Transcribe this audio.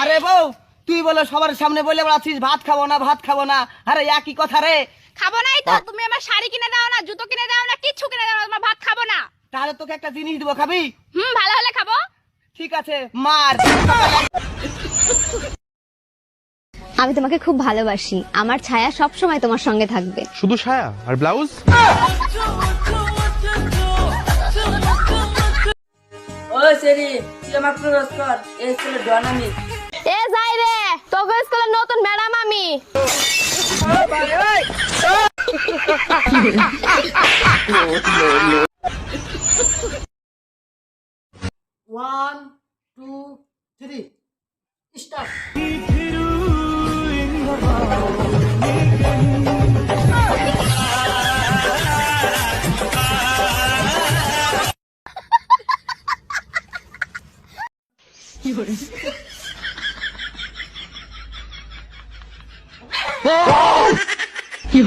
আরে বউ তুই বলে সবার সামনে বলে বেড়াচ্ছিস ভাত খাবো না ভাত খাবো না। আরে একই কথা রে। খাবো নাই তো, তুমি আমার শাড়ি কিনে দাও না, জুতো কিনে দাও না, কিচ্ছু কিনে দাও না, তোমার ভাত খাবো না। তাহলে তোকে একটা জিনিস দেবো, খাবি? ভালো হলে খাবো। ঠিক আছে মার। আমি তোমাকে খুব ভালোবাসি, আমার ছায়া সব সময় তোমার সঙ্গে থাকবে। শুধু ছায়া আর ব্লাউজ? ও সেরি তুই আমার প্রপোজ কর, এই স্কুলে ডন আমি। এ যাই রে, তোকে স্কুলের নতুন ম্যাডাম আমি। One two three start. কি